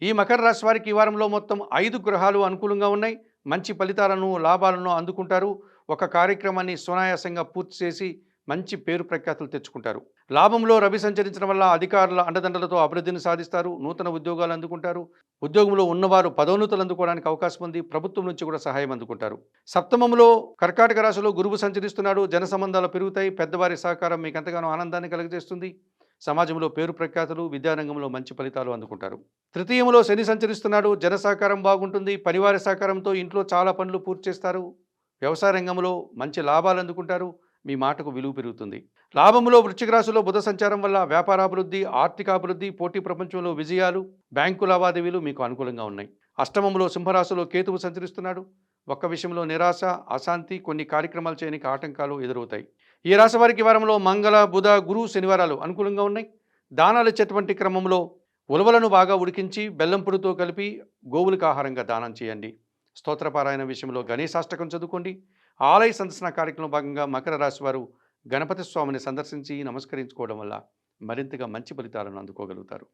ఈ మకర రాశి వారికి ఈ వారంలో మొత్తం 5 గ్రహాలు అనుకూలంగా ఉన్నాయి. మంచి ఫలితాలను, లాభాలను అందుకుంటారు. ఒక కార్యక్రమాన్ని సునాయాసంగా పూర్తి చేసి మంచి పేరు ప్రఖ్యాతులు తెచ్చుకుంటారు. లాభంలో రవి సంచరించడం వల్ల అధికారుల అండదండలతో అభివృద్ధిని సాధిస్తారు. నూతన ఉద్యోగాలు అందుకుంటారు. ఉద్యోగంలో ఉన్నవారు పదోన్నతులు అందుకోవడానికి అవకాశం ఉంది. ప్రభుత్వం నుంచి కూడా సహాయం అందుకుంటారు. సప్తమంలో కర్కాటక రాశిలో గురువు సంచరిస్తున్నాడు. జన సంబంధాలు పెరుగుతాయి. పెద్దవారి సహకారం మీకు ఎంతగానో ఆనందాన్ని కలుగజేస్తుంది. సమాజంలో పేరు ప్రఖ్యాతులు, విద్యారంగంలో మంచి ఫలితాలు అందుకుంటారు. తృతీయంలో శని సంచరిస్తున్నాడు. జన సహకారం బాగుంటుంది. పరివార సహకారంతో ఇంట్లో చాలా పనులు పూర్తి చేస్తారు. వ్యవసాయ రంగంలో మంచి లాభాలు అందుకుంటారు. మీ మాటకు విలువ పెరుగుతుంది. లాభంలో వృశ్చిక రాశిలో బుధ సంచారం వల్ల వ్యాపారాభివృద్ధి, ఆర్థికాభివృద్ధి, పోటీ ప్రపంచంలో విజయాలు, బ్యాంకు లావాదేవీలు మీకు అనుకూలంగా ఉన్నాయి. అష్టమంలో సింహరాశిలో కేతువు సంచరిస్తున్నాడు. ఒక్క విషయంలో నిరాశ, అశాంతి, కొన్ని కార్యక్రమాలు చేయడానికి ఆటంకాలు ఎదురవుతాయి. ఈ రాశి వారికి వారంలో మంగళ, బుధ, గురు, శనివారాలు అనుకూలంగా ఉన్నాయి. దానాలు ఇచ్చేటువంటి క్రమంలో ఉలవలను బాగా ఉడికించి బెల్లం పొడితో కలిపి గోవులకు ఆహారంగా దానం చేయండి. స్తోత్రపారాయణ విషయంలో గణేశాష్టకం చదువుకోండి. ఆలయ సందర్శన కార్యక్రమంలో భాగంగా మకర రాశి వారు గణపతి స్వామిని సందర్శించి నమస్కరించుకోవడం వల్ల మరింతగా మంచి ఫలితాలను అందుకోగలుగుతారు.